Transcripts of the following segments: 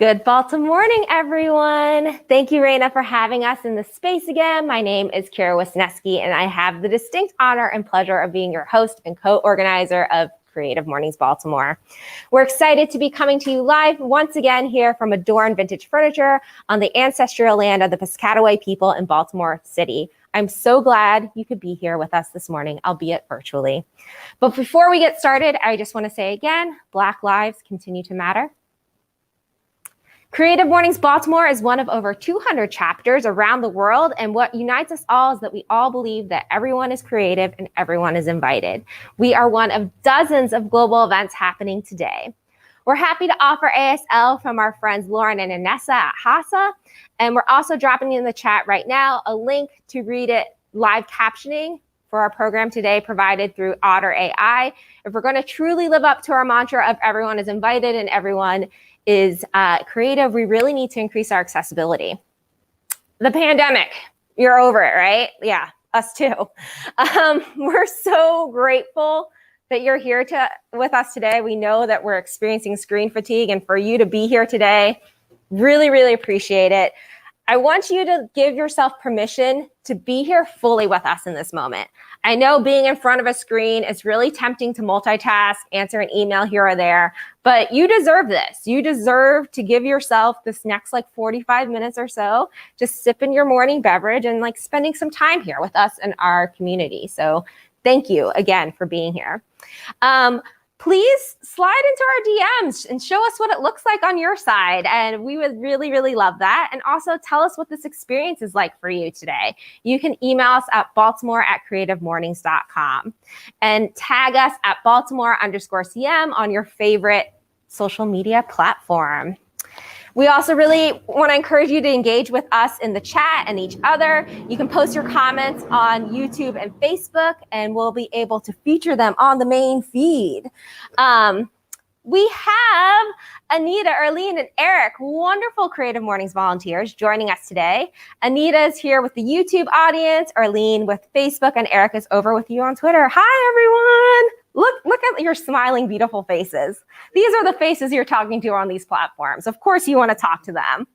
Good Baltimore morning, everyone. Thank you, Raina, for having us in this space again. My name is Kira Wisniewski, and I have the distinct honor and pleasure of being your host and co-organizer of Creative Mornings Baltimore. We're excited to be coming to you live once again here from Adorn Vintage Furniture on the ancestral land of the Piscataway people in Baltimore City. I'm so glad you could be here with us this morning, albeit virtually. But before we get started, I just want to say again, Black lives continue to matter. Creative Mornings Baltimore is one of over 200 chapters around the world, and what unites us all is that we all believe that everyone is creative and everyone is invited. We are one of dozens of global events happening today. We're happy to offer ASL from our friends Lauren and Anessa at HASA, and we're also dropping in the chat right now a link to read it live captioning for our program today provided through Otter AI. If we're going to truly live up to our mantra of everyone is invited and everyone is creative, we really need to increase our accessibility. The pandemic, you're over it, right? Yeah, us too. We're so grateful that you're here with us today. We know that we're experiencing screen fatigue, and for you to be here today, really, really appreciate it. I want you to give yourself permission to be here fully with us in this moment. I know being in front of a screen is really tempting to multitask, answer an email here or there, but you deserve this. You deserve to give yourself this next 45 minutes or so, just sipping your morning beverage and spending some time here with us and our community. So thank you again for being here. Please slide into our DMs and show us what it looks like on your side. And we would really, really love that. And also tell us what this experience is like for you today. You can email us at baltimore@creativemornings.com and tag us at Baltimore_CM on your favorite social media platform. We also really want to encourage you to engage with us in the chat and each other. You can post your comments on YouTube and Facebook, and we'll be able to feature them on the main feed. We have Anita, Arlene, and Eric, wonderful Creative Mornings volunteers, joining us today. Anita is here with the YouTube audience, Arlene with Facebook, and Eric is over with you on Twitter. Hi, everyone. Look at your smiling, beautiful faces. These are the faces you're talking to on these platforms. Of course, you want to talk to them.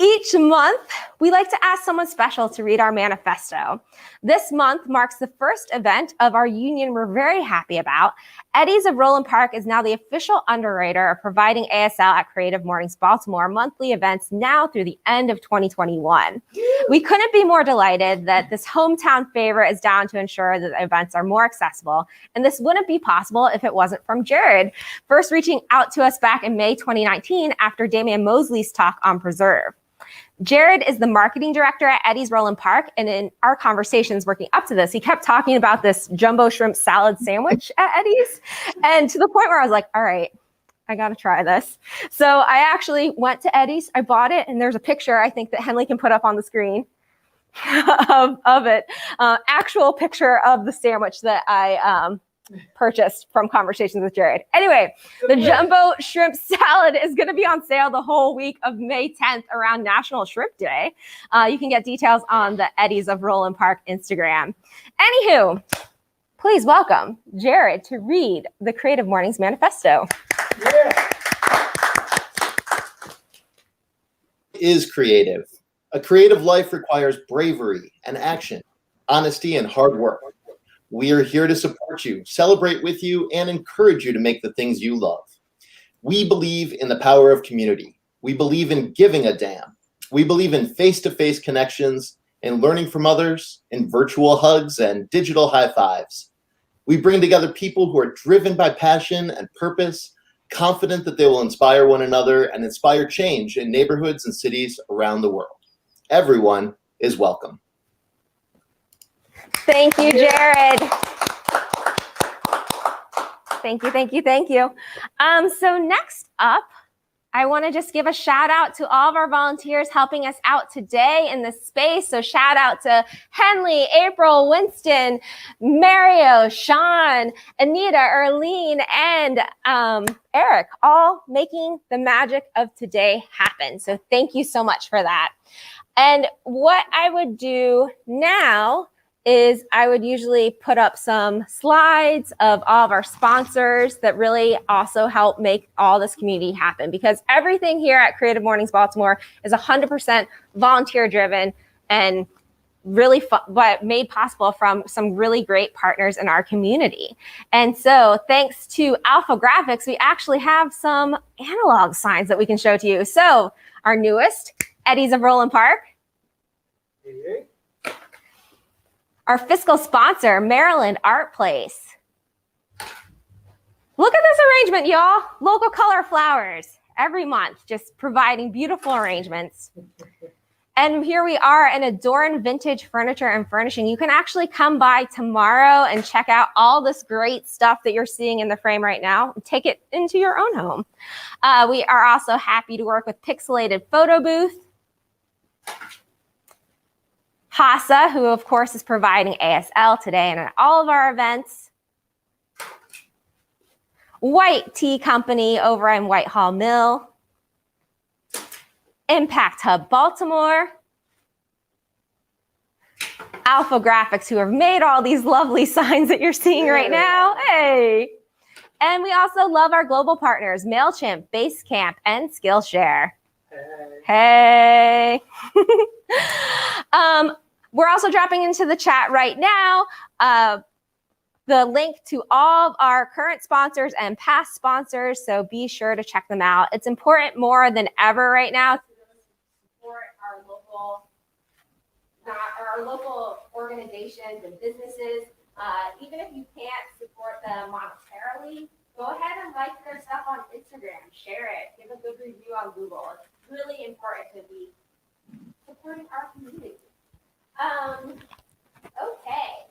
Each month, we like to ask someone special to read our manifesto. This month marks the first event of our union we're very happy about. Eddie's of Roland Park is now the official underwriter of providing ASL at Creative Mornings Baltimore monthly events now through the end of 2021. We couldn't be more delighted that this hometown favorite is down to ensure that the events are more accessible, and this wouldn't be possible if it wasn't from Jared, first reaching out to us back in May 2019 after Damian Mosley's talk on Preserve. Jared is the marketing director at Eddie's Roland Park, and in our conversations working up to this, he kept talking about this jumbo shrimp salad sandwich at Eddie's, and to the point where I was like, all right, I gotta try this. So I actually went to Eddie's, I bought it, and there's a picture I think that Henley can put up on the screen of it, actual picture of the sandwich that I purchased from conversations with Jared. Anyway, the jumbo shrimp salad is going to be on sale the whole week of May 10th around National Shrimp Day. You can get details on the Eddie's of Roland Park Instagram. Anywho, please welcome Jared to read the Creative Mornings Manifesto. Yeah. Is creative. A creative life requires bravery and action, honesty and hard work. We are here to support you, celebrate with you, and encourage you to make the things you love. We believe in the power of community. We believe in giving a damn. We believe in face-to-face connections, in learning from others, in virtual hugs and digital high fives. We bring together people who are driven by passion and purpose, confident that they will inspire one another and inspire change in neighborhoods and cities around the world. Everyone is welcome. Thank you, Jared. Thank you, thank you, thank you. So next up, I want to just give a shout out to all of our volunteers helping us out today in this space. So shout out to Henley, April, Winston, Mario, Sean, Anita, Arlene, and Eric, all making the magic of today happen. So thank you so much for that. And what I would do now is I would usually put up some slides of all of our sponsors that really also help make all this community happen, because everything here at Creative Mornings Baltimore is 100% volunteer driven and really but made possible from some really great partners in our community. And so thanks to Alpha Graphics, we actually have some analog signs that we can show to you. So our newest, Eddies of Roland Park. Our fiscal sponsor, Maryland Art Place. Look at this arrangement, y'all. Local color flowers every month, just providing beautiful arrangements. And here we are in Adorn Vintage Furniture and Furnishing. You can actually come by tomorrow and check out all this great stuff that you're seeing in the frame right now and take it into your own home. We are also happy to work with Pixelated Photo Booth. HASA, who of course is providing ASL today and at all of our events. White Tea Company over in Whitehall Mill. Impact Hub Baltimore. Alpha Graphics, who have made all these lovely signs that you're seeing right now. Hey! And we also love our global partners, MailChimp, Basecamp, and Skillshare. Hey! We're also dropping into the chat right now the link to all of our current sponsors and past sponsors, so be sure to check them out. It's important more than ever right now to support our local organizations and businesses. Even if you can't support them monetarily, go ahead and like their stuff on Instagram, share it, give a good review on Google. It's really important to be supporting our community. Okay,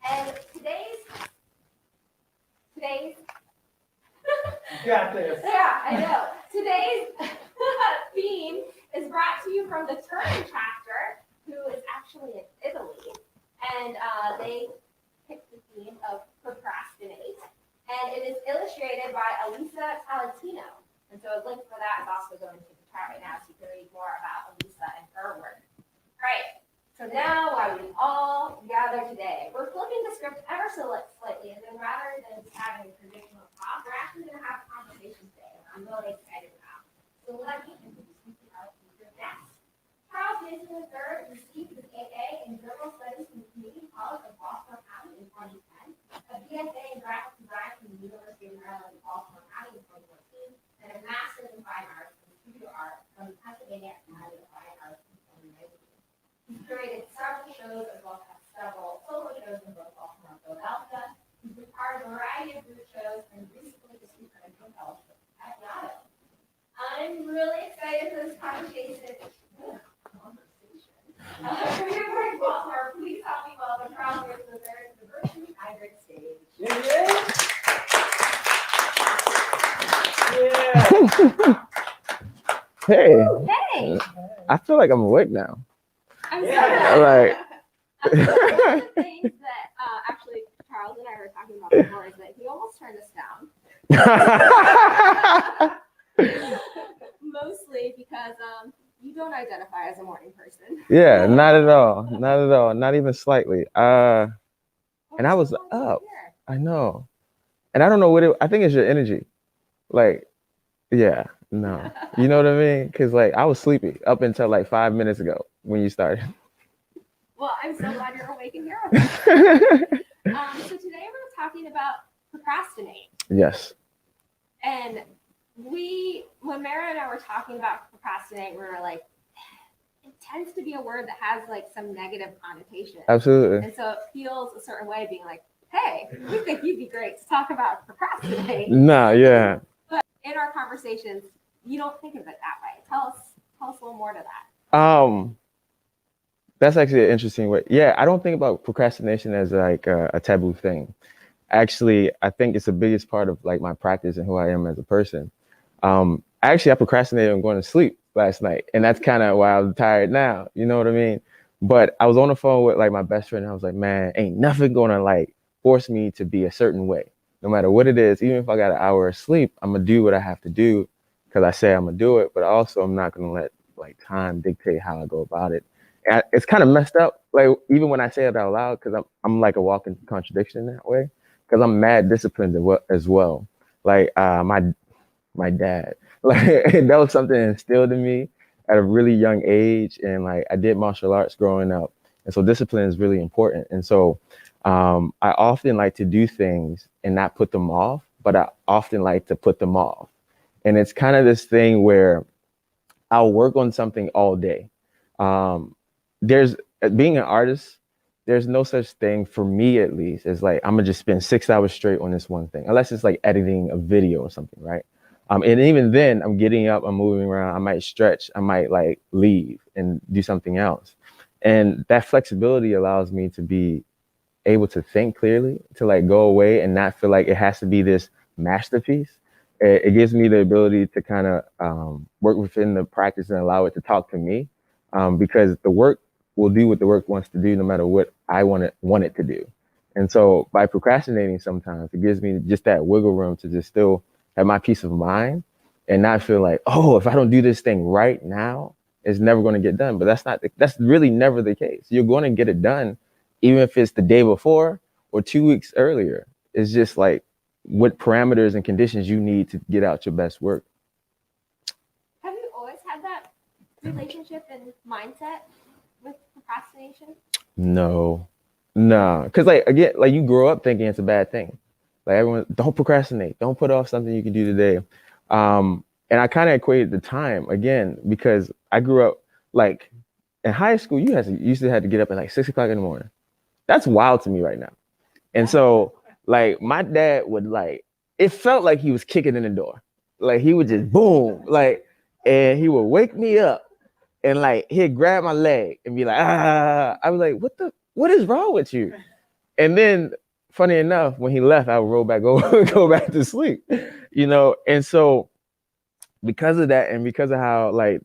and today's You got this. yeah, I know. Today's theme is brought to you from the Turin chapter, who is actually in Italy, and they picked the theme of procrastinate, and it is illustrated by Elisa Talatino. And so a link for that is also going to the chat right now, so you can read more about Elisa and her work. All right. So now, why we all gather today, we're flipping the script ever so slightly, and then rather than just having a traditional talk, we're actually going to have a conversation today, and I'm really excited about. So let me introduce you to our future guest. Charles Mason III received his AA in Journal Studies from the Community College of Baltimore County in 2010, a BSA in Graphic Design from the University of Maryland in Baltimore County in 2014, and a Master's in Fine Arts in Studio Art from the Pennsylvania Academy of Fine Arts in 2019. He's curated several shows as well as several solo shows in both Baltimore and Philadelphia. He's been part of a variety of group shows and recently received an intern fellowship at Yale. I'm really excited for this conversation. Creative Mornings Baltimore, please help me welcome Charles Mason III to the virtually hybrid stage. Yeah. Hey, Hey, I feel like I'm awake now. I'm Yeah. Like, One of the things that actually Charles and I were talking about before is that he almost turned us down. Mostly because you don't identify as a morning person. yeah, not at all, not at all, not even slightly. And I was up. I know, and I don't know what I think it's your energy. Like, yeah, no, you know what I mean? Because like I was sleepy up until like 5 minutes ago when you started. Well, I'm so glad you're awake and here. So today we're talking about procrastinate. Yes. And when Mara and I were talking about procrastinate, we were like, it tends to be a word that has like some negative connotation. Absolutely. And so it feels a certain way being like, hey, we think you'd be great to talk about procrastinate. No, yeah. But in our conversations, you don't think of it that way. Tell us a little more to that. That's actually an interesting way. Yeah, I don't think about procrastination as like a taboo thing. Actually, I think it's the biggest part of like my practice and who I am as a person. Actually, I procrastinated on going to sleep last night, and that's kind of why I'm tired now. You know what I mean? But I was on the phone with like my best friend, and I was like, man, ain't nothing gonna like force me to be a certain way. No matter what it is, even if I got an hour of sleep, I'm gonna do what I have to do because I say I'm gonna do it. But also, I'm not gonna let like time dictate how I go about it. It's kind of messed up. Like even when I say it out loud, because I'm like a walking contradiction that way. Because I'm mad disciplined as well. Like my dad, like that was something instilled in me at a really young age, and like I did martial arts growing up, and so discipline is really important. And so I often like to do things and not put them off, but I often like to put them off. And it's kind of this thing where I'll work on something all day. Um, there's being an artist, there's no such thing for me at least as like I'm gonna just spend 6 hours straight on this one thing, unless it's like editing a video or something, right? And even then, I'm getting up, I'm moving around, I might stretch, I might like leave and do something else. And that flexibility allows me to be able to think clearly, to like go away and not feel like it has to be this masterpiece. It gives me the ability to kind of work within the practice and allow it to talk to me, because the work will do what the work wants to do, no matter what I want it to do. And so by procrastinating, sometimes it gives me just that wiggle room to just still have my peace of mind and not feel like, oh, if I don't do this thing right now, it's never going to get done. But that's really never the case. You're going to get it done, even if it's the day before or 2 weeks earlier. It's just like what parameters and conditions you need to get out your best work. Have you always had that relationship and mindset with procrastination? No, because like again, like you grow up thinking it's a bad thing. Like everyone, don't procrastinate, don't put off something you can do today. And I kind of equated the time again because I grew up like in high school. You used to have to get up at like 6 o'clock in the morning. That's wild to me right now. And so like my dad would like, it felt like he was kicking in the door. Like he would just boom, like, and he would wake me up and like he'd grab my leg and be like, ah. I was like, what is wrong with you? And then funny enough, when he left, I would roll back over, go back to sleep, And so because of that, and because of how like,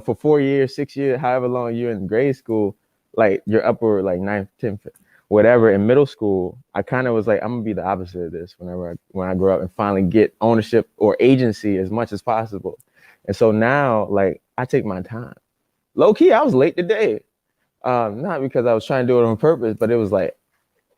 for 4 years, 6 years, however long you're in grade school, like you're upward like 9th, 10th, whatever, in middle school, I kind of was like, I'm gonna be the opposite of this when I grow up and finally get ownership or agency as much as possible. And so now, like, I take my time. Low key, I was late today. Not because I was trying to do it on purpose, but it was like,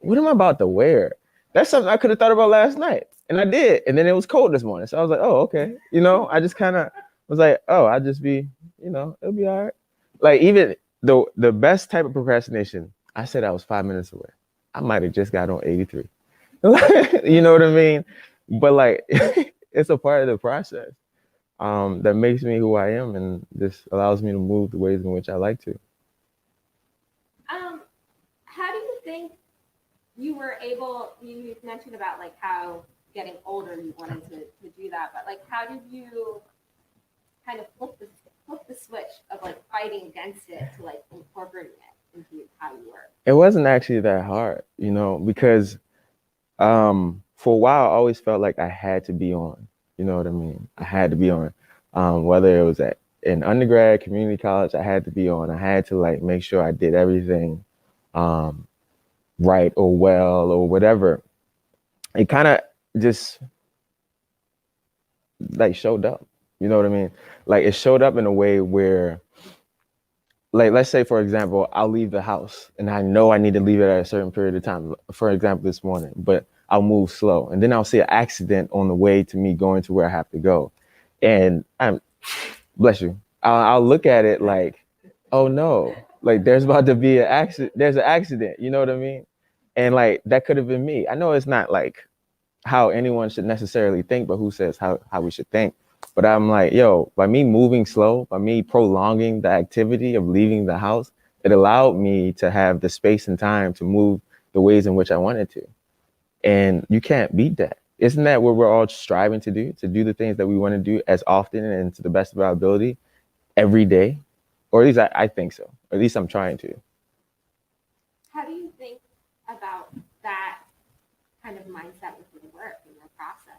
what am I about to wear? That's something I could have thought about last night. And I did. And then it was cold this morning. So I was like, oh, okay. I just kind of was like, oh, I'll just be, it'll be all right. Like even the best type of procrastination, I said I was 5 minutes away. I might have just got on 83. You know what I mean? But like, it's a part of the process that makes me who I am, and this allows me to move the ways in which I like to. How do you think you were able, you mentioned about like how getting older you wanted to do that, but like how did you kind of flip the switch of like fighting against it to like incorporating it into how you work? It wasn't actually that hard, because for a while I always felt like I had to be on, you know what I mean? I had to be on, whether it was in undergrad, community college, I had to be on. I had to like make sure I did everything right or well or whatever. It kind of just like showed up, you know what I mean? Like it showed up in a way where, like, let's say, for example, I'll leave the house and I know I need to leave it at a certain period of time. For example, this morning, but I'll move slow. And then I'll see an accident on the way to me going to where I have to go. And bless you, I'll look at it like, oh no, like there's about to be an accident. There's an accident, you know what I mean? And like, that could have been me. I know it's not like how anyone should necessarily think, but who says how we should think? But I'm like, yo, by me moving slow, by me prolonging the activity of leaving the house, it allowed me to have the space and time to move the ways in which I wanted to. And you can't beat that. Isn't that what we're all striving to do the things that we want to do as often and to the best of our ability every day? Or at least I think so. Or at least I'm trying to. How do you think about that kind of mindset with your work and your process?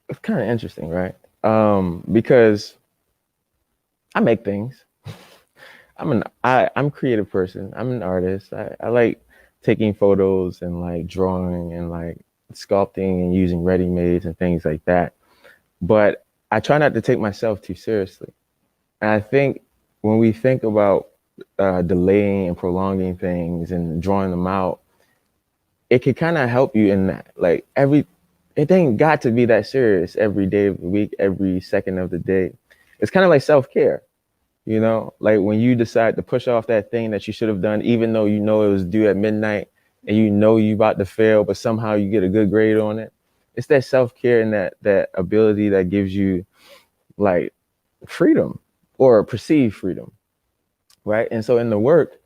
It's kind of interesting, right? Because I make things. I'm a creative person. I'm an artist. I like taking photos and like drawing and like sculpting and using ready-mades and things like that. But I try not to take myself too seriously. And I think when we think about delaying and prolonging things and drawing them out, it can kind of help you in that. Like it ain't got to be that serious every day of the week, every second of the day. It's kind of like self-care, you know, like when you decide to push off that thing that you should have done, even though you know it was due at midnight and you know you about to fail, but somehow you get a good grade on it. It's that self-care and that ability that gives you like freedom or perceived freedom, right? And so in the work,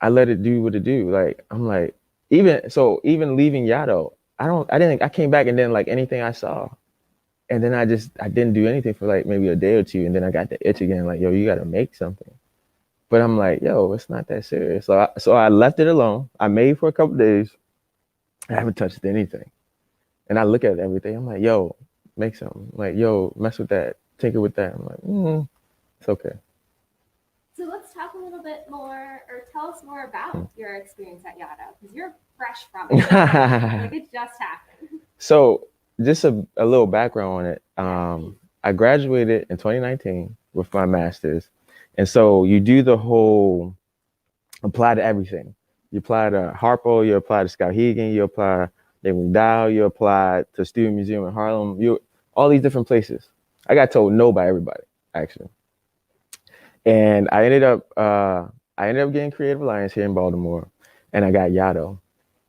I let it do what it do. Like I'm like, even leaving Yaddo, I came back and didn't like anything I saw. And then I didn't do anything for like maybe a day or two. And then I got the itch again, like, yo, you got to make something. But I'm like, yo, it's not that serious. So I left it alone. I made for a couple of days. I haven't touched anything. And I look at everything. I'm like, yo, make something. Like, yo, mess with that. Tinker with that. I'm like, it's okay. So let's talk a little bit more, or tell us more about your experience at Yaddo, because you're fresh from it. Like it just happened. So just a little background on it. I graduated in 2019 with my master's. And so you do the whole apply to everything. You apply to Harpo, you apply to Skowhegan, you apply to McDowell, you apply to Student Museum in Harlem, all these different places. I got told no by everybody, actually. And I ended up getting Creative Alliance here in Baltimore, and I got Yaddo.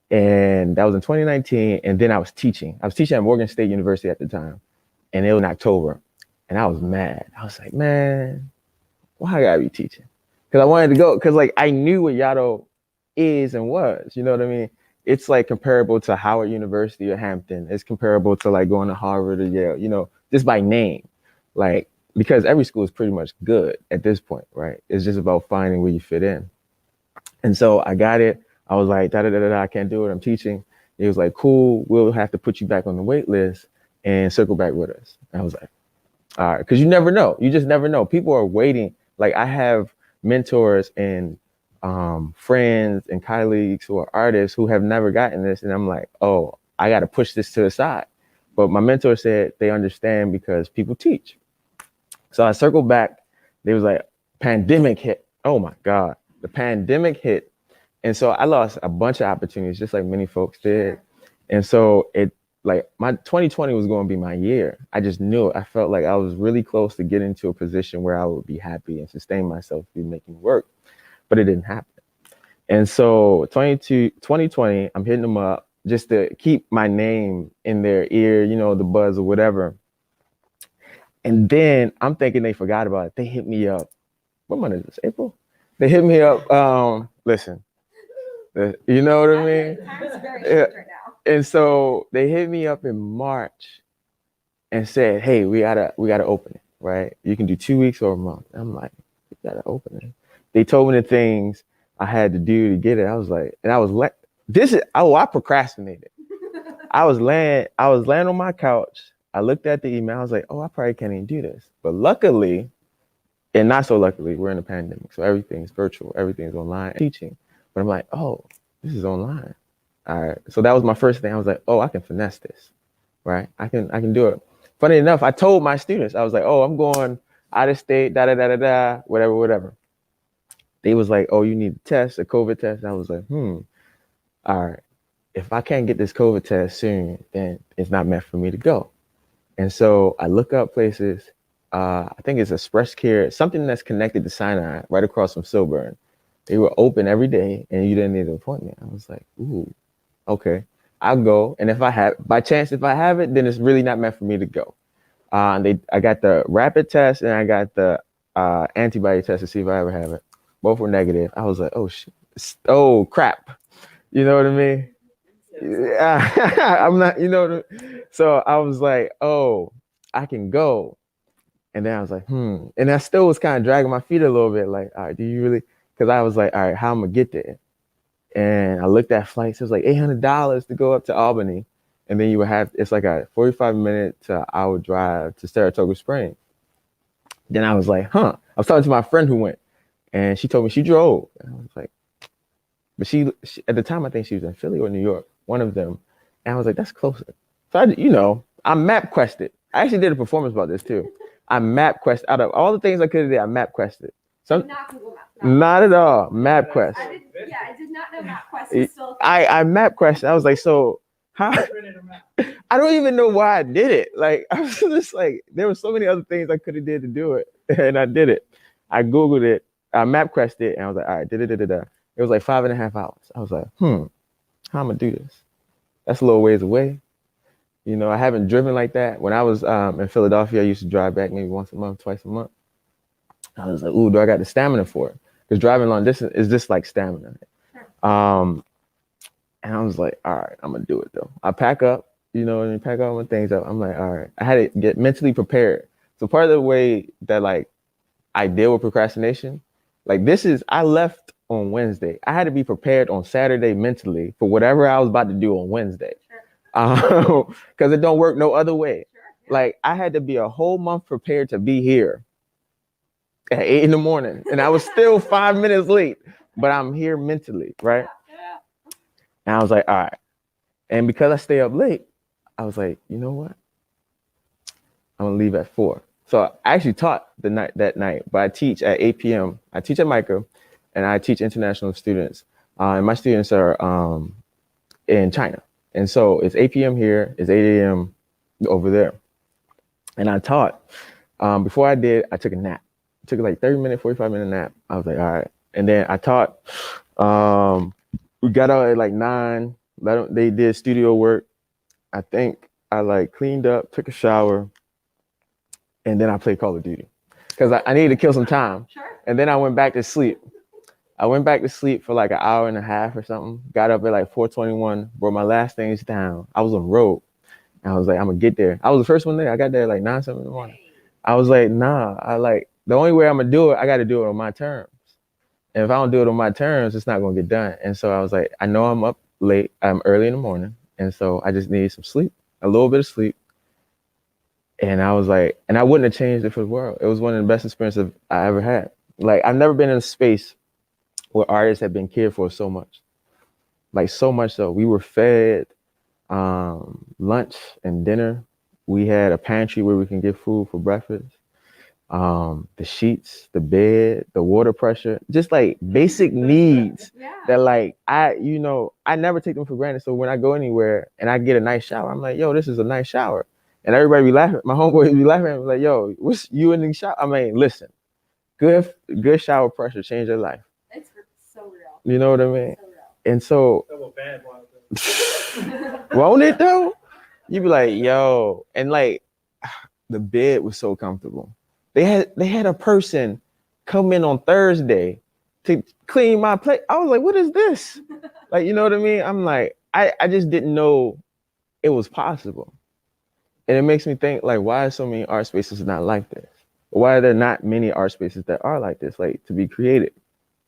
And that was in 2019. And then I was teaching. I was teaching at Morgan State University at the time. And it was in October. And I was mad. I was like, man, why I gotta be teaching? Because I wanted to go, because like I knew what Yaddo is and was, you know what I mean? It's like comparable to Howard University or Hampton. It's comparable to like going to Harvard or Yale, you know, just by name. Like, because every school is pretty much good at this point, right? It's just about finding where you fit in. And so I got it. I was like, I can't do it. I'm teaching. He was like, cool, we'll have to put you back on the wait list and circle back with us. And I was like, all right, because you never know. You just never know. People are waiting. Like I have mentors and friends and colleagues who are artists who have never gotten this. And I'm like, oh, I got to push this to the side. But my mentor said they understand because people teach. So I circled back. They was like, pandemic hit. Oh my God. The pandemic hit. And so I lost a bunch of opportunities, just like many folks did. And so my 2020 was going to be my year. I just knew it. I felt like I was really close to getting to a position where I would be happy and sustain myself, be making work, but it didn't happen. And so 2020, I'm hitting them up just to keep my name in their ear, you know, the buzz or whatever. And then I'm thinking they forgot about it. They hit me up. What month is this? April? They hit me up. Listen, you know what I mean? Time's very short right now. And so they hit me up in March and said, hey, we gotta open it, right? You can do 2 weeks or a month. And I'm like, we gotta open it. They told me the things I had to do to get it. I was like, and I was like, I procrastinated. I was laying on my couch. I looked at the email. I was like, oh, I probably can't even do this. But luckily, and not so luckily, we're in a pandemic. So everything's virtual. Everything's online teaching. But I'm like, oh, this is online. All right. So that was my first thing. I was like, oh, I can finesse this, right? I can do it. Funny enough, I told my students, I was like, oh, I'm going out of state, whatever. They was like, oh, you need a test, a COVID test. And I was like, all right. If I can't get this COVID test soon, then it's not meant for me to go. And so I look up places. I think it's Express Care, something that's connected to Sinai, right across from Silburn. They were open every day, and you didn't need an appointment. I was like, ooh, okay, I'll go. And if I have it, then it's really not meant for me to go. I got the rapid test and I got the antibody test to see if I ever have it. Both were negative. I was like, oh shit, oh crap. You know what I mean? Yeah, I'm not, you know what I mean? So I was like, oh, I can go. And then I was like, And I still was kind of dragging my feet a little bit. Like, all right, do you really? Because I was like, all right, how am I gonna get there? And I looked at flights. It was like $800 to go up to Albany. And then it's like a 45-minute to hour drive to Saratoga Springs. Then I was like, I was talking to my friend who went, and she told me she drove. And I was like, but she at the time, I think she was in Philly or New York, one of them. And I was like, that's closer. So I map quested. I actually did a performance about this too. I map quest out of all the things I could have did. I map quested. Some Not Google Maps. not at all. Map quest. I did not know MapQuest was still. I map quested. I was like, so how? I don't even know why I did it. Like I was just like, there were so many other things I could have did to do it, and I did it. I Googled it. I map quested, and I was like, all right, da. It was like 5.5 hours. I was like, how am I gonna do this? That's a little ways away. You know, I haven't driven like that. When I was in Philadelphia, I used to drive back maybe once a month, twice a month. I was like, ooh, do I got the stamina for it? Because driving long distance is just like stamina. And I was like, all right, I'm gonna do it though. I pack up, you know, and pack all my things up. I'm like, all right. I had to get mentally prepared. So part of the way that like I deal with procrastination, like I left on Wednesday. I had to be prepared on Saturday mentally for whatever I was about to do on Wednesday. Because it don't work no other way. Like I had to be a whole month prepared to be here at 8 a.m. and I was still 5 minutes late, but I'm here mentally, right? And I was like, all right. And because I stay up late, I was like, you know what? I'm gonna leave at 4. So I actually taught that night, but I teach at 8 p.m. I teach at Micah, and I teach international students. And my students are in China. And so it's 8 p.m. here, it's 8 a.m. over there. And I taught. Before I did, I took a nap. I took like 30-minute, 45-minute nap. I was like, all right. And then I taught. We got out at like 9. They did studio work. I think I like cleaned up, took a shower, and then I played Call of Duty because I needed to kill some time. And then I went back to sleep. I went back to sleep for like an hour and a half or something. Got up at like 4:21, brought my last things down. I was on road. And I was like, I'm gonna get there. I was the first one there. I got there at like 9 something in the morning. I was like, nah, the only way I'm gonna do it, I gotta do it on my terms. And if I don't do it on my terms, it's not gonna get done. And so I was like, I know I'm up late, I'm early in the morning. And so I just need some sleep, a little bit of sleep. And I was like, and I wouldn't have changed it for the world. It was one of the best experiences I ever had. Like I've never been in a space where artists have been cared for so much. Like so much so. We were fed lunch and dinner. We had a pantry where we can get food for breakfast. The sheets, the bed, the water pressure, just like basic needs that like I never take them for granted. So when I go anywhere and I get a nice shower, I'm like, yo, this is a nice shower. And everybody be laughing. My homeboys be laughing at me like, yo, what's you in the shower? I mean, listen, good shower pressure change your life. It's so real. You know what I mean? So real. And so won't it though? You be like, yo, and like the bed was so comfortable. They had a person come in on Thursday to clean my plate. I was like, what is this? Like, you know what I mean? I'm like, I just didn't know it was possible. And it makes me think, like, why are so many art spaces not like this? Why are there not many art spaces that are like this, like to be created?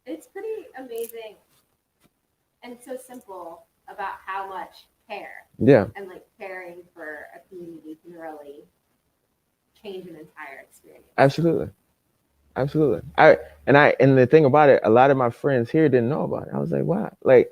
It's pretty amazing and so simple about how much care. Yeah. And like caring for a community can really change an entire experience. Absolutely. And the thing about it, a lot of my friends here didn't know about it. I was like, why? Like,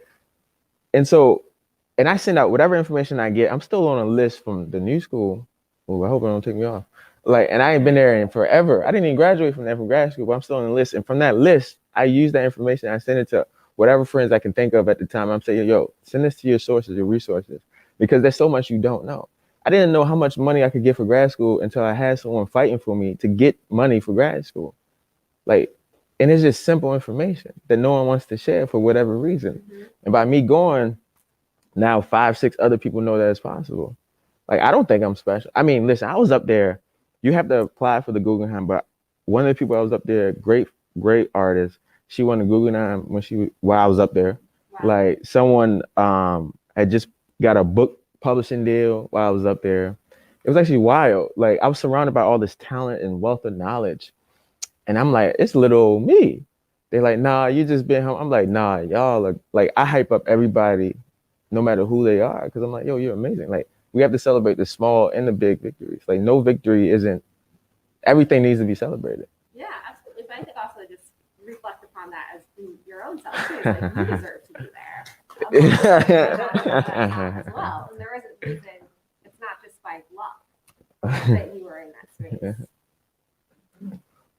and I send out whatever information I get. I'm still on a list from the new school. Oh, I hope it don't take me off. Like, and I ain't been there in forever. I didn't even graduate from grad school, but I'm still on the list. And from that list, I use that information. I send it to whatever friends I can think of at the time. I'm saying, yo, send this to your sources, your resources, because there's so much you don't know. I didn't know how much money I could get for grad school until I had someone fighting for me to get money for grad school. Like, and it's just simple information that no one wants to share for whatever reason. Mm-hmm. And by me going, now 5, 6 other people know that it's possible. Like, I don't think I'm special. I mean, listen, I was up there. You have to apply for the Guggenheim, but one of the people I was up there, great artist, she won the Guggenheim while I was up there. Wow. Like, someone had just got a book publishing deal while I was up there. It was actually wild. Like, I was surrounded by all this talent and wealth of knowledge. And I'm like, it's little old me. They're like, nah, you just been home. I'm like, nah, y'all are, like, I hype up everybody no matter who they are. Cause I'm like, yo, you're amazing. Like, we have to celebrate the small and the big victories. Like, no victory everything needs to be celebrated. Yeah, absolutely. But I think also just reflect upon that as your own self too. Like, you deserve to be there. As well. And there is a reason it's not just by luck. that you were in that space. Yeah.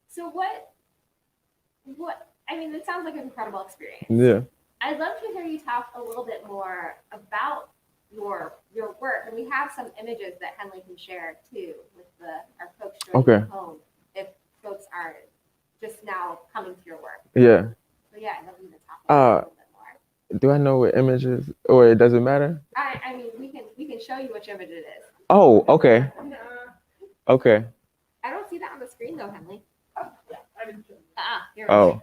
So what, I mean, it sounds like an incredible experience. Yeah. I'd love to hear you talk a little bit more about your work. And we have some images that Henley can share too with our folks joining at home if folks are just now coming to your work. Yeah. So yeah, I'd love you to talk a little bit more. Do I know what image is, or it doesn't matter? I mean, we can show you which image it is. Oh, okay. Okay. I don't see that on the screen though, Henley. Here. Oh.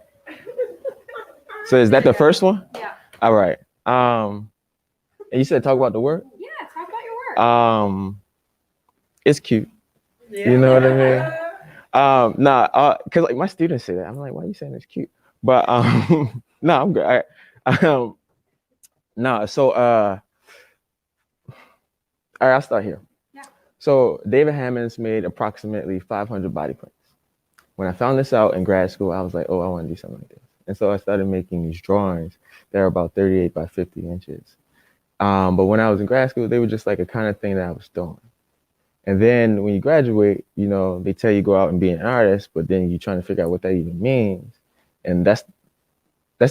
So is that the first one? Yeah. All right. And you said talk about the work? Yeah, talk about your work. It's cute. Yeah. You know what I mean? Cause like my students say that. I'm like, why are you saying it's cute? But no, I'm good. All right, I'll start here. Yeah. So David Hammons made approximately 500 body prints. When I found this out in grad school, I was like, oh, I want to do something like this. And so I started making these drawings that are about 38 by 50 inches. But when I was in grad school, they were just like a kind of thing that I was doing. And then when you graduate, you know, they tell you go out and be an artist, but then you're trying to figure out what that even means. And that's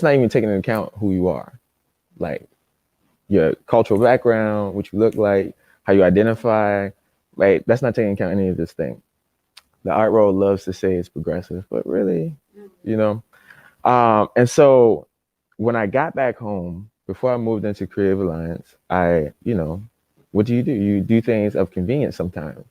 not even taking into account who you are, like your cultural background, what you look like, how you identify. Like that's not taking into account any of this thing. The art world loves to say it's progressive, but really, you know. And so when I got back home, before I moved into Creative Alliance, what do? You do things of convenience sometimes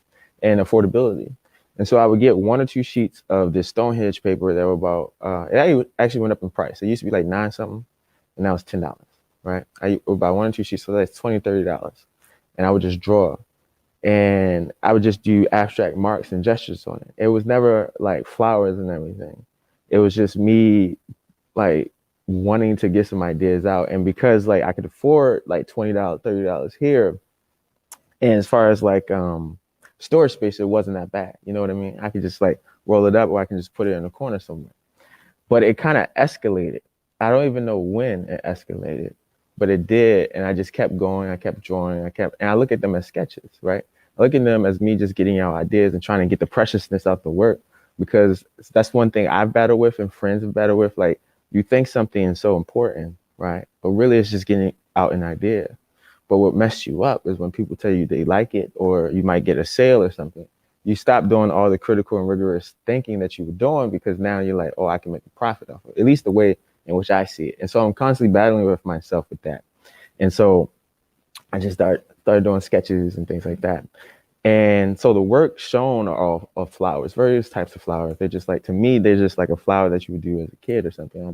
and affordability. And so I would get 1 or 2 sheets of this Stonehenge paper that were about, it actually went up in price. It used to be like $9 something, and now it's $10, right? I would buy 1 or 2 sheets, so that's $20, $30. And I would just draw. And I would just do abstract marks and gestures on it. It was never like flowers and everything. It was just me like wanting to get some ideas out. And because like I could afford like $20, $30 here, and as far as like storage space, it wasn't that bad. You know what I mean? I could just like roll it up, or I can just put it in a corner somewhere. But it kind of escalated. I don't even know when it escalated, but it did. And I just kept going. I kept drawing. And I look at them as sketches, right? I look at them as me just getting out ideas and trying to get the preciousness out the work, because that's one thing I've battled with and friends have battled with. Like, you think something is so important, right? But really it's just getting out an idea. But what messed you up is when people tell you they like it, or you might get a sale or something. You stop doing all the critical and rigorous thinking that you were doing, because now you're like, oh, I can make a profit off of it, at least the way in which I see it. And so I'm constantly battling with myself with that. And so I just started doing sketches and things like that. And so the work shown are all of flowers, various types of flowers. They're just like, to me, they're just like a flower that you would do as a kid or something.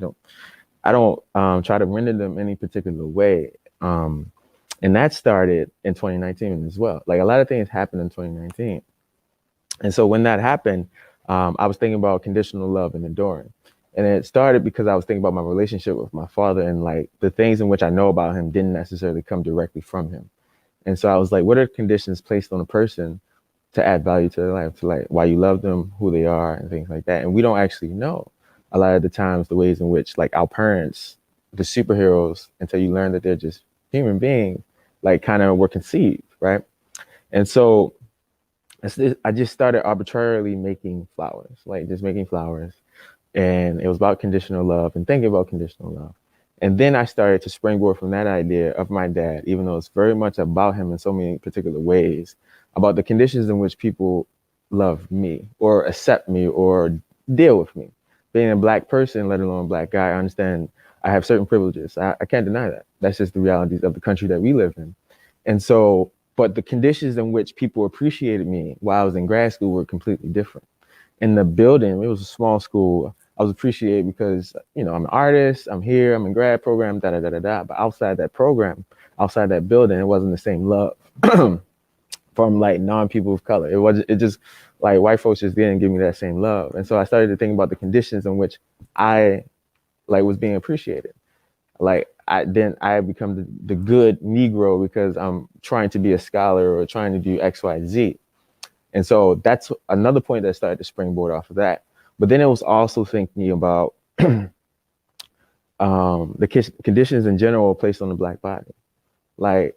I don't try to render them any particular way. And that started in 2019 as well. Like a lot of things happened in 2019. And so when that happened, I was thinking about conditional love and adoring. And it started because I was thinking about my relationship with my father, and like the things in which I know about him didn't necessarily come directly from him. And so I was like, what are conditions placed on a person to add value to their life, to like why you love them, who they are, and things like that. And we don't actually know a lot of the times the ways in which like our parents, the superheroes, until you learn that they're just human beings, like kind of were conceived, right? And so I just started arbitrarily making flowers, like just making flowers. And it was about conditional love and thinking about conditional love. And then I started to springboard from that idea of my dad, even though it's very much about him in so many particular ways, about the conditions in which people love me or accept me or deal with me. Being a Black person, let alone a Black guy, I understand I have certain privileges. I can't deny that. That's just the realities of the country that we live in. And so, but the conditions in which people appreciated me while I was in grad school were completely different. In the building, it was a small school. I was appreciated because, you know, I'm an artist, I'm here, I'm in grad program, But outside that program, outside that building, it wasn't the same love from like non-people of color. It just like white folks just didn't give me that same love. And so I started to think about the conditions in which I like was being appreciated. Like I become the good Negro because I'm trying to be a scholar or trying to do X, Y, Z. And so that's another point that started to springboard off of that. But then it was also thinking about the conditions in general placed on the Black body. Like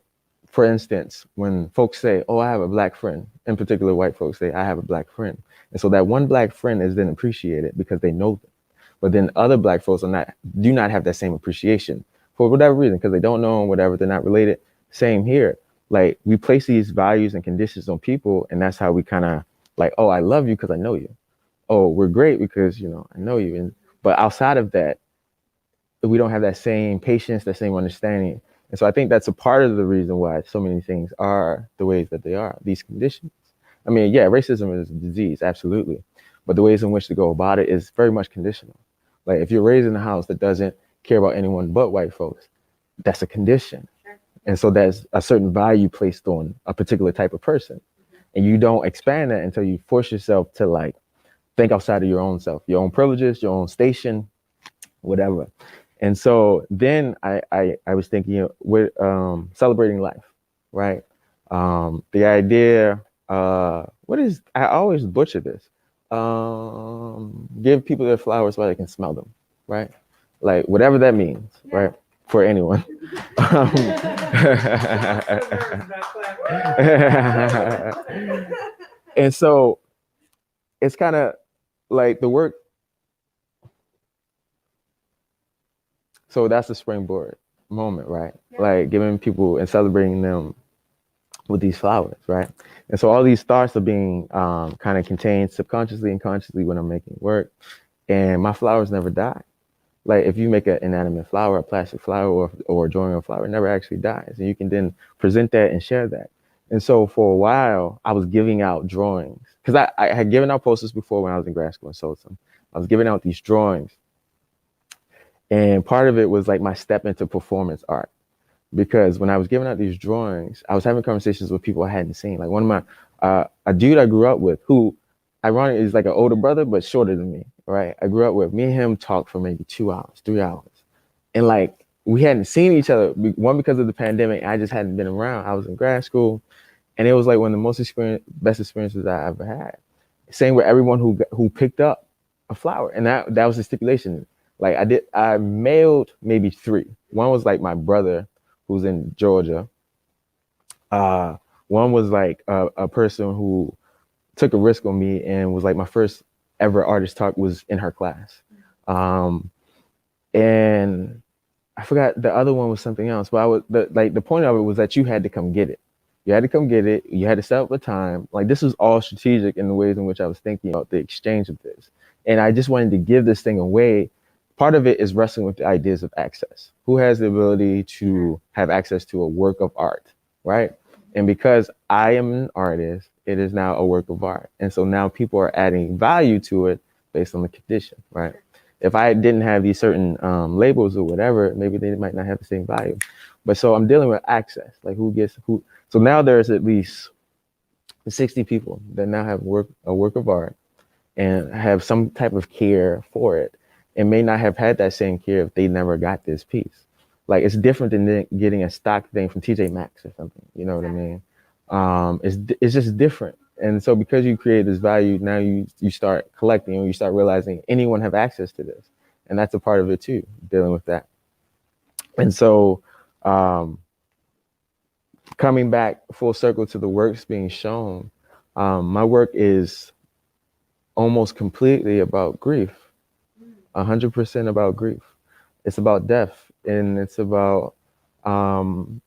for instance, when folks say, oh, I have a black friend, in particular, white folks say, I have a black friend. And so that one black friend is then appreciated because they know them. But then other black folks do not have that same appreciation for whatever reason, because they don't know them, whatever, they're not related. Same here. Like, we place these values and conditions on people, and that's how we kind of like, oh, I love you because I know you. Oh, we're great because, you know, I know you. But outside of that, we don't have that same patience, that same understanding. And so I think that's a part of the reason why so many things are the ways that they are, these conditions. I mean, yeah, racism is a disease, absolutely. But the ways in which to go about it is very much conditional. Like, if you're raised in a house that doesn't care about anyone but white folks, that's a condition. And so there's a certain value placed on a particular type of person. And you don't expand that until you force yourself to like think outside of your own self, your own privileges, your own station, whatever. And so then I was thinking with celebrating life, right? The idea, I always butcher this. Give people their flowers while they can smell them, right? Like, whatever that means, right? For anyone. And so it's kind of like the work. So that's the springboard moment, right? Yeah. Like, giving people and celebrating them with these flowers, right? And so all these thoughts are being kind of contained subconsciously and consciously when I'm making work. And my flowers never die. Like, if you make an inanimate flower, a plastic flower, or a drawing of a flower, it never actually dies. And you can then present that and share that. And so for a while, I was giving out drawings. Because I had given out posters before when I was in grad school and sold some. I was giving out these drawings. And part of it was like my step into performance art. Because when I was giving out these drawings, I was having conversations with people I hadn't seen. Like, one of my, a dude I grew up with, who ironically is like an older brother, but shorter than me, right? I grew up with, me and him talked for maybe 2 hours, 3 hours. And like, we hadn't seen each other, one, because of the pandemic. I just hadn't been around. I was in grad school. And it was like one of the best experiences I ever had. Same with everyone who picked up a flower. And that was the stipulation. Like, I mailed maybe 3. One was like my brother who's in Georgia. One was like a person who took a risk on me and was like my first ever artist talk was in her class. And I forgot, the other one was something else, but the point of it was that you had to come get it. You had to come get it. You had to set up a time. Like, this was all strategic in the ways in which I was thinking about the exchange of this. And I just wanted to give this thing away. Part of it is wrestling with the ideas of access. Who has the ability to have access to a work of art, right? And because I am an artist, it is now a work of art. And so now people are adding value to it based on the condition, right? If I didn't have these certain labels or whatever, maybe they might not have the same value. But so I'm dealing with access, like who gets who. So now there's at least 60 people that now have a work of art and have some type of care for it, and may not have had that same care if they never got this piece. Like, it's different than getting a stock thing from TJ Maxx or something. You know what I mean? It's just different. And so because you create this value, now you start collecting, and you start realizing anyone have access to this. And that's a part of it too, dealing with that. And so coming back full circle to the works being shown, my work is almost completely about grief, 100% about grief. It's about death, and it's about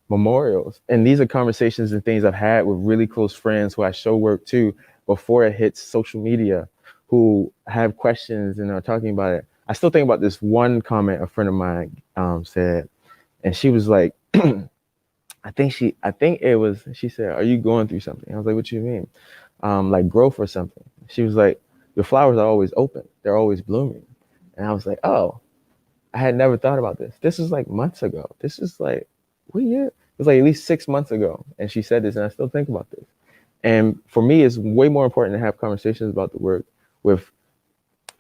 memorials. And these are conversations and things I've had with really close friends who I show work to before it hits social media, who have questions and are talking about it. I still think about this one comment a friend of mine said, and she was like, she said, "Are you going through something?" I was like, "What do you mean?" Like growth or something. She was like, "Your flowers are always open. They're always blooming." And I was like, "Oh, I had never thought about this. This is like months ago. This is like, what year?" It was like at least 6 months ago. And she said this, and I still think about this. And for me, it's way more important to have conversations about the work with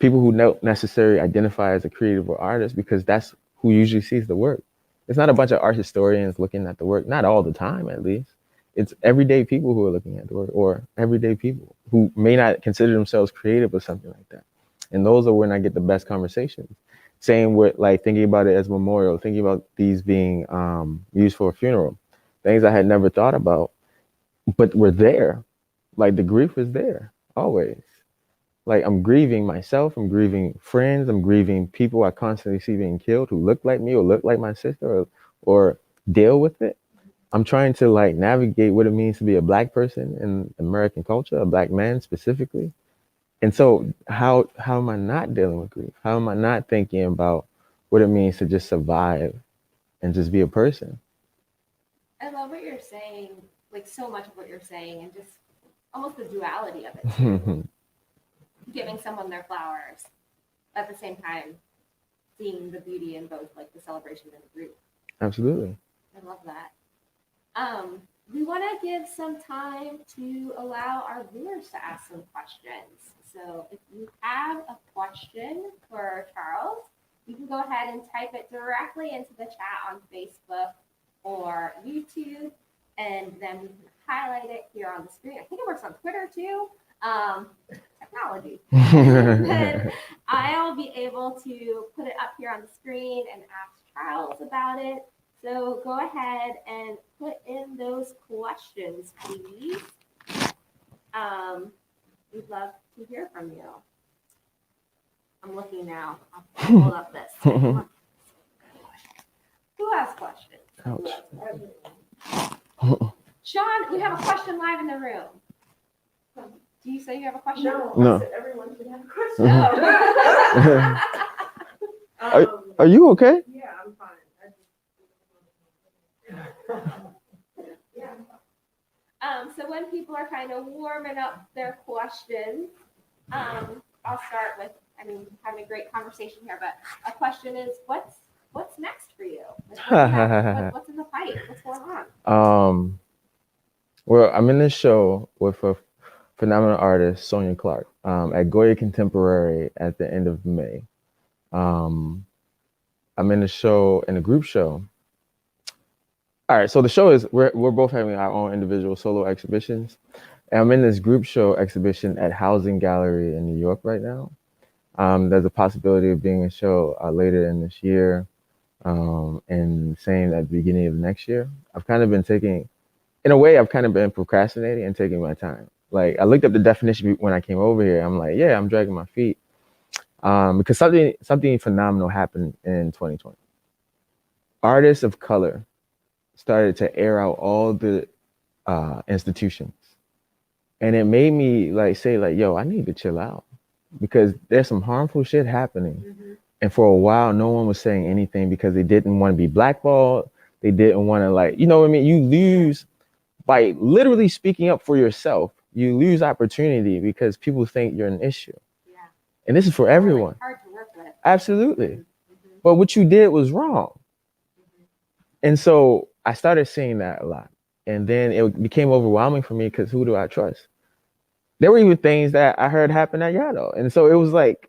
people who don't necessarily identify as a creative or artist, because that's who usually sees the work. It's not a bunch of art historians looking at the work, not all the time at least. It's everyday people who are looking at the work, or everyday people who may not consider themselves creative or something like that. And those are when I get the best conversations. Same with like thinking about it as memorial, thinking about these being used for a funeral. things I had never thought about, but were there. Like the grief was there always. Like I'm grieving myself, I'm grieving friends, I'm grieving people I constantly see being killed who look like me or look like my sister or deal with it. I'm trying to like navigate what it means to be a black person in American culture, a black man specifically. And so how am I not dealing with grief? How am I not thinking about what it means to just survive and just be a person? I love what you're saying, like so much of what you're saying, and just almost the duality of it too. Giving someone their flowers, at the same time seeing the beauty in both, like the celebration and the grief. Absolutely. I love that. We want to give some time to allow our viewers to ask some questions. So if you have a question for Charles, you can go ahead and type it directly into the chat on Facebook or YouTube, and then we can highlight it here on the screen. I think it works on Twitter too. Technology. Then I'll be able to put it up here on the screen and ask Charles about it. So go ahead and put in those questions, please. We'd love to hear from you. I'm looking now. I'll pull up this. Who has questions? Ouch. Sean, we have a question live in the room. Do you say you have a question? No. I said everyone should have a question. Are you okay? Yeah, I'm fine. So when people are kind of warming up their questions, I'll start with, having a great conversation here, but a question is, what's next for you? What's in the pipe? What's going on? Well, I'm in this show with a phenomenal artist, Sonia Clark, at Goya Contemporary at the end of May. I'm in a group show. All right, so the show is, we're both having our own individual solo exhibitions. And I'm in this group show exhibition at Housing Gallery in New York right now. There's a possibility of being a show later in this year, and same at the beginning of next year. I've kind of been procrastinating and taking my time. Like I looked up the definition when I came over here. I'm like, yeah, I'm dragging my feet. Because something phenomenal happened in 2020. Artists of color started to air out all the institutions. And it made me say, yo, I need to chill out because there's some harmful shit happening. Mm-hmm. And for a while, no one was saying anything because they didn't want to be blackballed. They didn't want to you know what I mean? You lose by literally speaking up for yourself. You lose opportunity because people think you're an issue. Yeah. And this is for everyone. Hard to work with. Absolutely. Mm-hmm. But what you did was wrong. Mm-hmm. And so I started seeing that a lot. And then it became overwhelming for me because who do I trust? There were even things that I heard happen at Yado. And so it was like,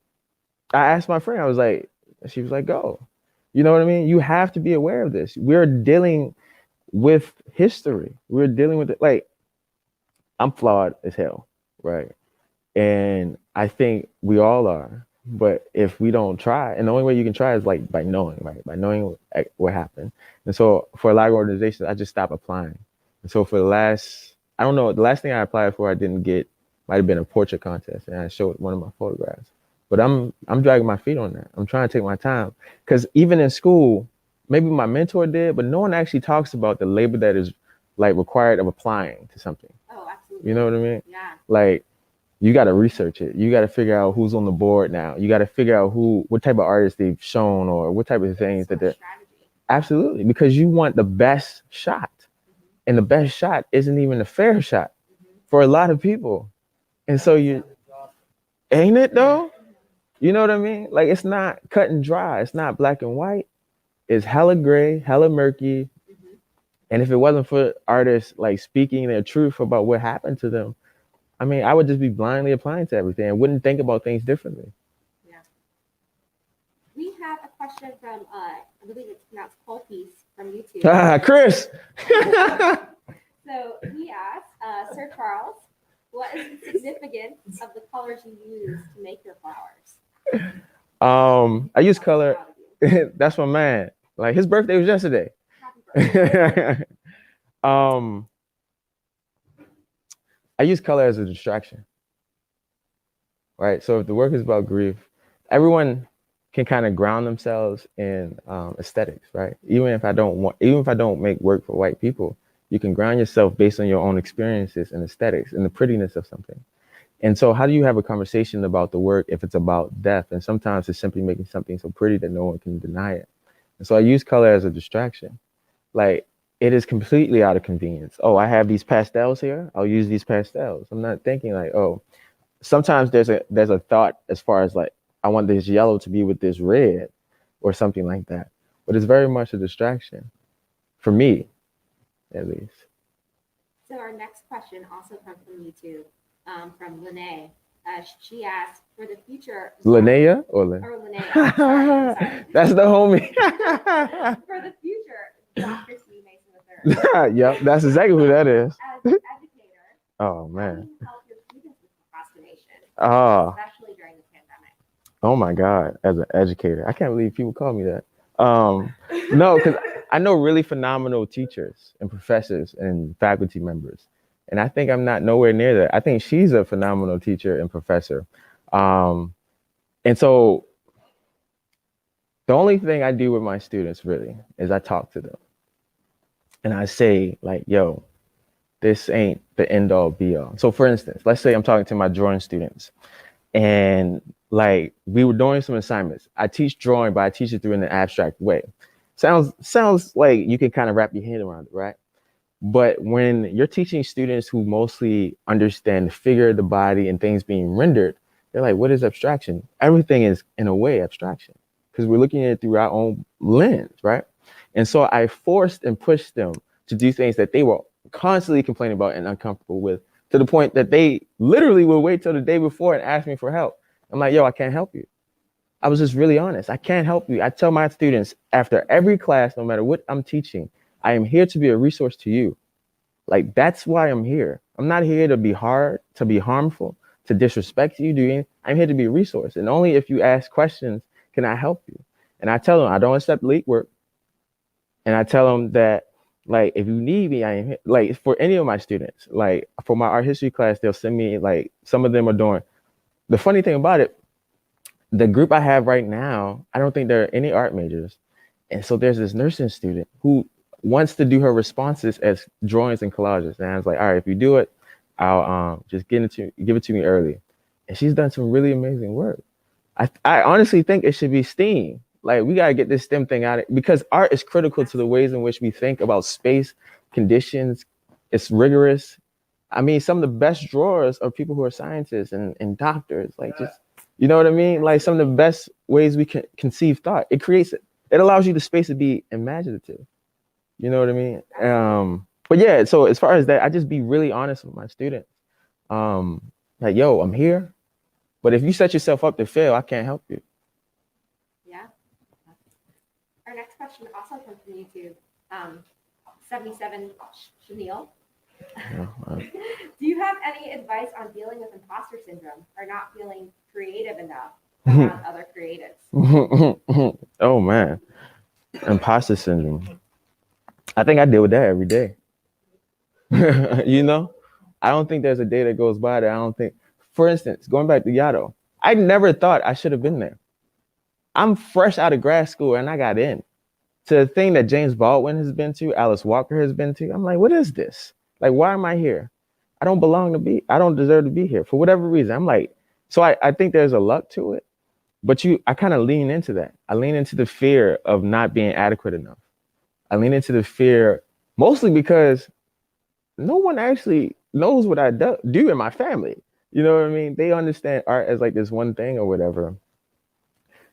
I asked my friend, she was like, go. You know what I mean? You have to be aware of this. We're dealing with history. We're dealing with it. I'm flawed as hell, right? And I think we all are. But if we don't try, and the only way you can try is by knowing, right? By knowing what happened. And so for a lot of organizations, I just stopped applying. And so for the last thing I applied for, I didn't get, might have been a portrait contest, and I showed one of my photographs. But I'm dragging my feet on that. I'm trying to take my time. Because even in school, maybe my mentor did, but no one actually talks about the labor that is required of applying to something. Oh, absolutely. You know what I mean? Yeah. You got to research it. You got to figure out who's on the board now. You got to figure out what type of artists they've shown or what type of things that they're. Absolutely. Because you want the best shot. Mm-hmm. And the best shot isn't even a fair shot for a lot of people. And so ain't it though? You know what I mean? It's not cut and dry. It's not black and white. It's hella gray, hella murky. Mm-hmm. And if it wasn't for artists speaking their truth about what happened to them, I would just be blindly applying to everything and wouldn't think about things differently. Yeah. We have a question from, I believe it's pronounced Colpiece from YouTube. Chris! So he asked, Sir Charles, what is the significance of the colors you use to make your flowers? I use color. That's my man. His birthday was yesterday. Happy birthday. Um, I use color as a distraction, right? So if the work is about grief, everyone can kind of ground themselves in aesthetics, right? Even if I don't make work for white people, you can ground yourself based on your own experiences and aesthetics and the prettiness of something. And so how do you have a conversation about the work if it's about death? And sometimes it's simply making something so pretty that no one can deny it. And so I use color as a distraction. Like, it is completely out of convenience. Oh, I have these pastels here. I'll use these pastels. I'm not thinking like, oh, sometimes there's a thought as far as like, I want this yellow to be with this red or something like that. But it's very much a distraction for me, at least. So our next question also comes from YouTube, from Lene. She asked, for the future. Linnea or Lynn? Or Linnea. Sorry. That's the homie. For the future, Dr. C. Mason III. Yep, that's exactly who that is. As an educator, Oh how do man. you help your students with procrastination, Oh, especially during the pandemic? oh my God. As an educator, I can't believe people call me that. No, because I know really phenomenal teachers and professors and faculty members. And I think I'm not nowhere near that. I think she's a phenomenal teacher and professor. And so the only thing I do with my students really is I talk to them. And I say like, yo, this ain't the end all be all. So for instance, let's say I'm talking to my drawing students and like we were doing some assignments. I teach drawing, but I teach it through in an abstract way. Sounds like you can kind of wrap your head around it, right? But when you're teaching students who mostly understand the figure, the body, and things being rendered, they're like, what is abstraction? Everything is, in a way, abstraction because we're looking at it through our own lens, right? And so I forced and pushed them to do things that they were constantly complaining about and uncomfortable with, to the point that they literally would wait till the day before and ask me for help. I'm like, yo, I can't help you. I was just really honest. I can't help you. I tell my students after every class, no matter what I'm teaching, I am here to be a resource to you. Like, that's why I'm here. I'm not here to be hard, to be harmful, to disrespect you. I'm here to be a resource. And only if you ask questions can I help you. And I tell them I don't accept late work. And I tell them that, like, if you need me, I am here. Like, for any of my students, like for my art history class, they'll send me, like, some of them are doing. The funny thing about it, the group I have right now, I don't think there are any art majors. And so there's this nursing student who wants to do her responses as drawings and collages. And I was like, all right, if you do it, I'll just give it to me early. And she's done some really amazing work. I honestly think it should be STEAM. Like, we got to get this STEM thing out of it because art is critical to the ways in which we think about space, conditions. It's rigorous. I mean, some of the best drawers are people who are scientists and doctors. Like, just, you know what I mean? Like, some of the best ways we can conceive thought. It allows you the space to be imaginative. You know what I mean? But yeah, so as far as that, I just be really honest with my students. Like, yo, I'm here. But if you set yourself up to fail, I can't help you. Yeah. Our next question also comes from YouTube. 77 Chanel. Do you have any advice on dealing with imposter syndrome or not feeling creative enough around other creatives? Oh man, imposter syndrome. I think I deal with that every day. You know, I don't think there's a day that goes by that I don't think. For instance, going back to Yato, I never thought I should have been there. I'm fresh out of grad school and I got in to the thing that James Baldwin has been to, Alice Walker has been to. I'm like, what is this? Like, why am I here? I don't deserve to be here for whatever reason. I'm like, so I think there's a luck to it, but I kind of lean into that. I lean into the fear of not being adequate enough. I lean into the fear mostly because no one actually knows what I do in my family. You know what I mean? They understand art as like this one thing or whatever.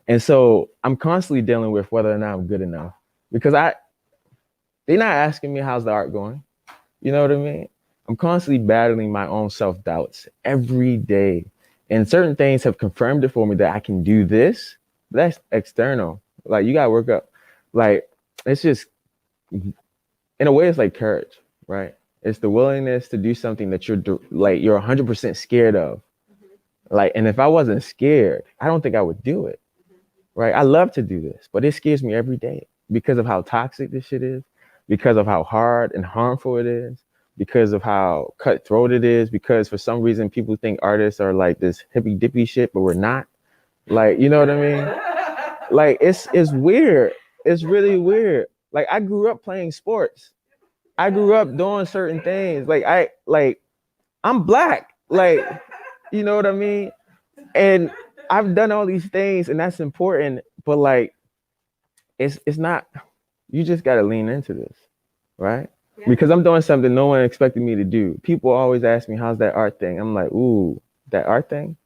And so I'm constantly dealing with whether or not I'm good enough because they're not asking me how's the art going. You know what I mean? I'm constantly battling my own self-doubts every day. And certain things have confirmed it for me that I can do this. That's external. Like, you gotta work up. Like, it's just, in a way, it's like courage, right? It's the willingness to do something that you're 100% scared of. Like, and if I wasn't scared, I don't think I would do it, right? I love to do this, but it scares me every day because of how toxic this shit is, because of how hard and harmful it is, because of how cutthroat it is, because for some reason people think artists are like this hippy dippy shit, but we're not. Like, you know what I mean? Like it's weird. It's really weird. Like I grew up playing sports. I grew up doing certain things. I'm black. Like, you know what I mean? And I've done all these things and that's important, but like it's not, you just gotta lean into this, right? Yeah. Because I'm doing something no one expected me to do. People always ask me, how's that art thing? I'm like, ooh, that art thing?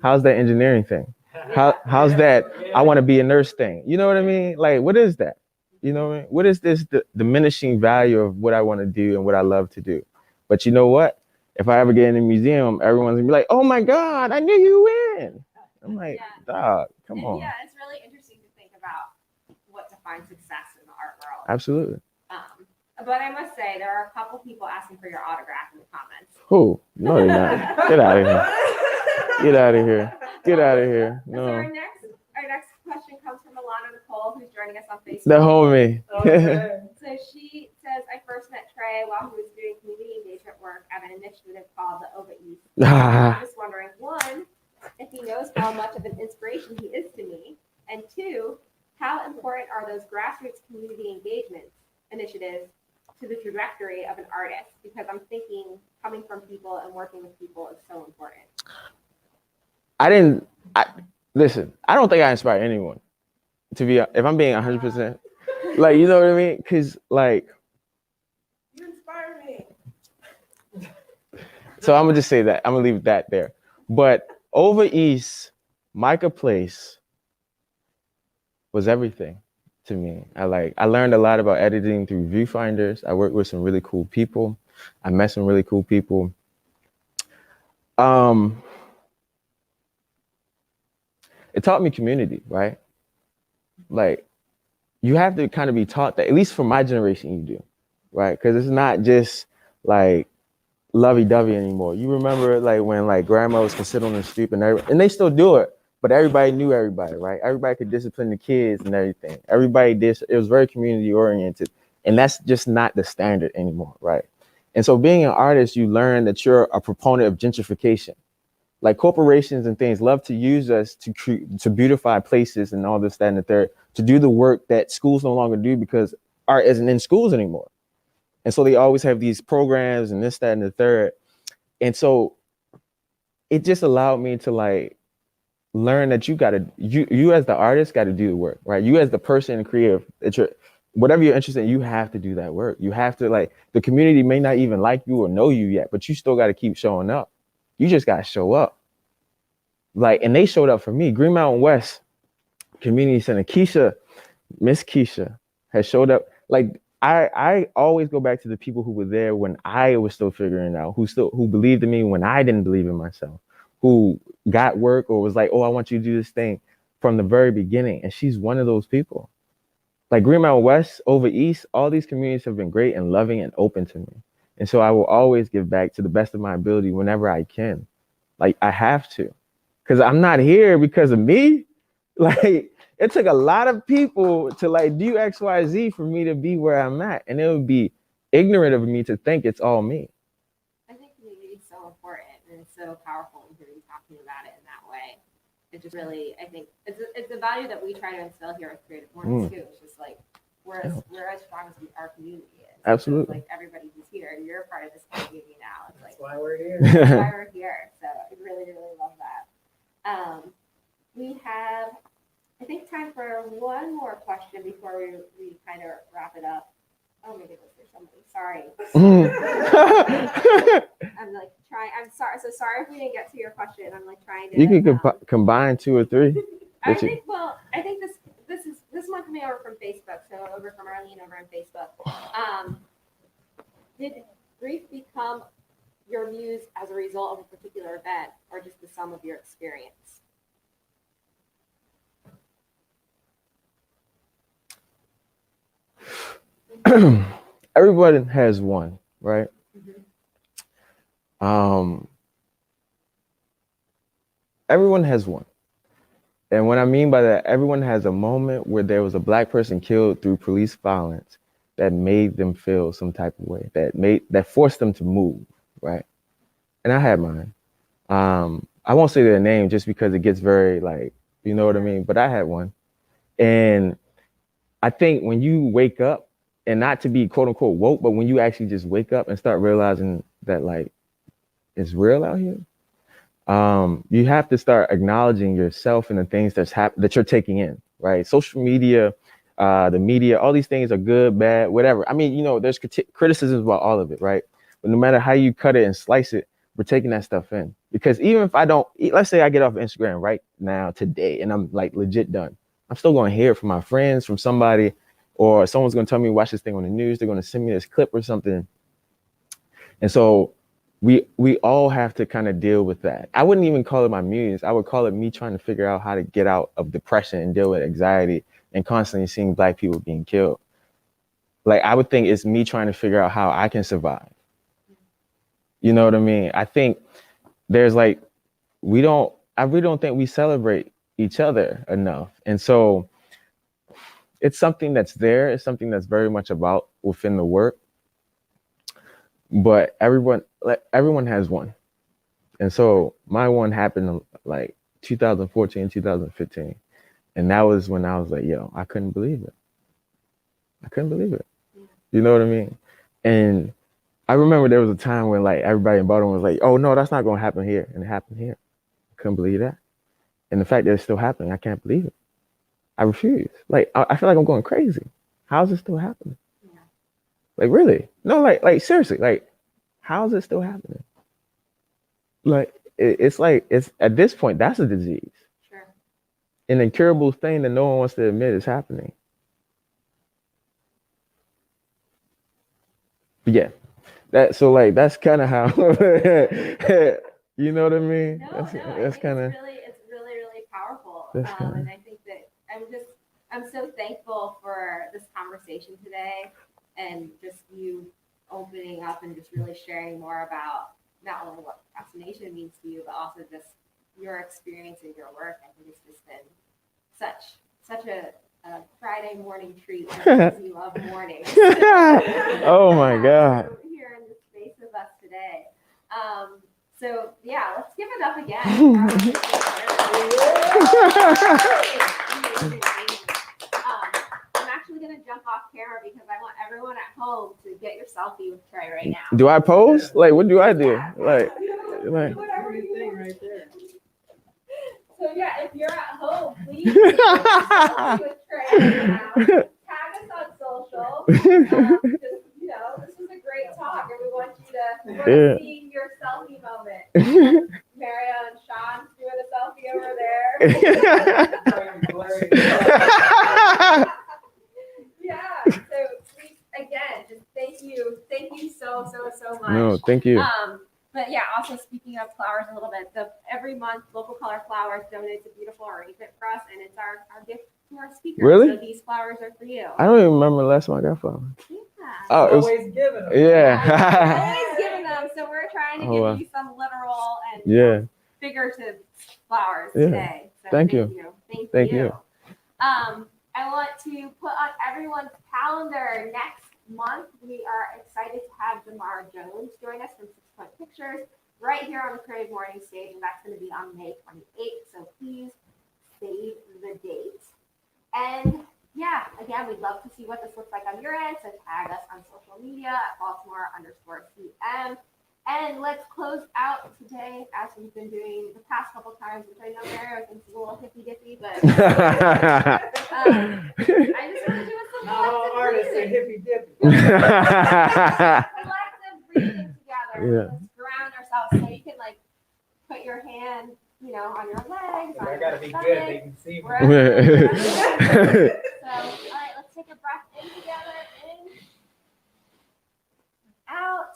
How's that engineering thing? How's that I want to be a nurse thing? You know what I mean? Like, what is that? You know what I mean? What is this diminishing value of what I want to do and what I love to do? But you know what? If I ever get in a museum, everyone's gonna be like, oh my God, I knew you win. I'm like, dog, come on. Yeah, it's really interesting to think about what defines success in the art world. Absolutely. But I must say, there are a couple people asking for your autograph in the comments. Who? No, they're not. Get out of here. Get out of here. Get out of here. No. So our next question comes from Alana Nicole, who's joining us on Facebook. The homie. So she says, I first met Trey while he was doing community engagement work at an initiative called the OVA East. I'm just wondering, one, if he knows how much of an inspiration he is to me, and two, how important are those grassroots community engagement initiatives to the trajectory of an artist? Because I'm thinking coming from people and working with people is so important. Listen, I don't think I inspire anyone to be, if I'm being 100%, like, you know what I mean? Cause like, you inspire me. So I'm gonna just say that, I'm gonna leave that there. But over East, Micah Place was everything to me. I learned a lot about editing through viewfinders. I worked with some really cool people. I met some really cool people. It taught me community, right? Like, you have to kind of be taught that, at least for my generation, you do, right? Because it's not just like lovey-dovey anymore. You remember like when like grandmas could sit on the stoop and they still do it, but everybody knew everybody, right? Everybody could discipline the kids and everything. Everybody did. It was very community oriented, and that's just not the standard anymore, right? And so being an artist, you learn that you're a proponent of gentrification. Like corporations and things love to use us to beautify places and all this, that, and the third, to do the work that schools no longer do because art isn't in schools anymore. And so they always have these programs and this, that, and the third. And so it just allowed me to like learn that you as the artist got to do the work, right? You as the person and creative, whatever you're interested in, you have to do that work. You have to, like, the community may not even like you or know you yet, but you still got to keep showing up. You just got to show up. Like, and they showed up for me. Green Mountain West Community Center, Miss Keisha has showed up. Like, I always go back to the people who were there when I was still figuring it out, who believed in me when I didn't believe in myself, who got work or was like, oh, I want you to do this thing from the very beginning. And she's one of those people. Like Green Mountain West, over East, all these communities have been great and loving and open to me. And so I will always give back to the best of my ability whenever I can. Like, I have to, because I'm not here because of me. Like, it took a lot of people to like do X, Y, Z for me to be where I'm at. And it would be ignorant of me to think it's all me. I think community is so important and it's so powerful in hearing you talking about it in that way. It just really, I think it's a value that we try to instill here at Creative Mornings too. It's just like, we're as strong as our community is. Absolutely. So like everybody who's here, you're a part of this community now. It's That's like, why we're here. that's why we're here. So I really, really love that. We have, I think, time for one more question before we kind of wrap it up. Oh my goodness, there's somebody. Sorry. I'm like trying. I'm sorry. So sorry if we didn't get to your question. I'm like trying to. You can combine two or three. I think this one coming over from Facebook. So over from Arlene over on Facebook. Did grief become your muse as a result of a particular event, or just the sum of your experience? Everyone has one, right? Everyone has one. And what I mean by that, everyone has a moment where there was a Black person killed through police violence. that made them feel some type of way, that forced them to move, right? And I had mine. I won't say their name just because it gets very like, you know what I mean? But I had one. And I think when you wake up, and not to be quote unquote woke, but when you actually just wake up and start realizing that like it's real out here, you have to start acknowledging yourself and the things that you're taking in, right? Social media, the media, all these things are good, bad, whatever. I mean, you know, there's criticisms about all of it, right? But no matter how you cut it and slice it, we're taking that stuff in. Because even if I don't, let's say I get off Instagram right now, today, and I'm like legit done, I'm still going to hear it from my friends, from somebody, or someone's going to tell me, watch this thing on the news. They're going to send me this clip or something. And so we all have to kind of deal with that. I wouldn't even call it my muse. I would call it me trying to figure out how to get out of depression and deal with anxiety and constantly seeing Black people being killed. Like, I would think it's me trying to figure out how I can survive. You know what I mean? I think there's like, I really don't think we celebrate each other enough. And so it's something that's there. It's something that's very much about within the work. But everyone has one. And so my one happened like 2014, 2015. And that was when I was like, yo, I couldn't believe it. I couldn't believe it. You know what I mean? And I remember there was a time when like everybody in Baltimore was like, oh no, that's not going to happen here. And it happened here. I couldn't believe that. And the fact that it's still happening, I can't believe it. I refuse. Like, I feel like I'm going crazy. How is it still happening? Yeah. Like, really? No, like seriously, like, how is it still happening? Like, it's at this point, that's a disease. Sure. An incurable thing that no one wants to admit is happening. But yeah, that's kind of how, you know what I mean? No, that's kind of. It's really powerful. And I think that I'm so thankful for this conversation today, and just you opening up and just really sharing more about not only what procrastination means to you, but also just your experience in your work. I think it's just been such a Friday morning treat because you love mornings. Oh my God. Here in the space with us today. So yeah, let's give it up again. I'm actually gonna jump off camera because I want everyone at home to get your selfie with Trey right now. Do I pose? Like, what do I do? Like Whatever you think right there. So yeah, if you're at home, please get your selfie with Trey right now. Tag us on social. Just, you know, this was a great talk, and we want you to see your selfie moment. Mario and Sean's doing a selfie over there. Yeah. So please, again, just thank you so much. No, thank you. But yeah, also speaking of flowers a little bit, every month Local Color Flowers donates a beautiful arrangement for us, and it's our gift to our speakers. Really? So these flowers are for you. I don't even remember the last time I got flowers. Yeah. Oh, it was Always giving them. yeah. Always giving them. So we're trying to give you some literal and figurative flowers today. So Thank you. Thank you. I want to put on everyone's calendar next month. We are excited to have Damar Jones join us from 6 Point Pictures right here on the Creative Morning stage, and that's going to be on May 28th. So please save the date. And yeah, again, we'd love to see what this looks like on your end. So tag us on social media at Baltimore_CM. And let's close out today as we've been doing the past couple times, which I know Mario thinks is a little hippy-dippy, but I just want to do a All artists are hippy-dippy. collective breathing together. Yeah. Let's ground ourselves so you can like put your hand, on your legs. I on gotta your be stomach, good. They can see me. wherever. So, all right, let's take a breath in together. In. Out.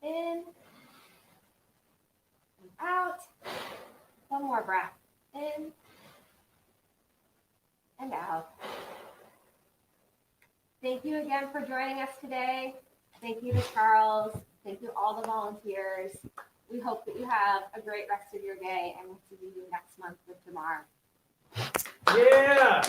In. And out. One more breath. In. And out. Thank you again for joining us today. Thank you to Charles. Thank you all the volunteers. We hope that you have a great rest of your day, and we'll see you next month with Damar. Yeah.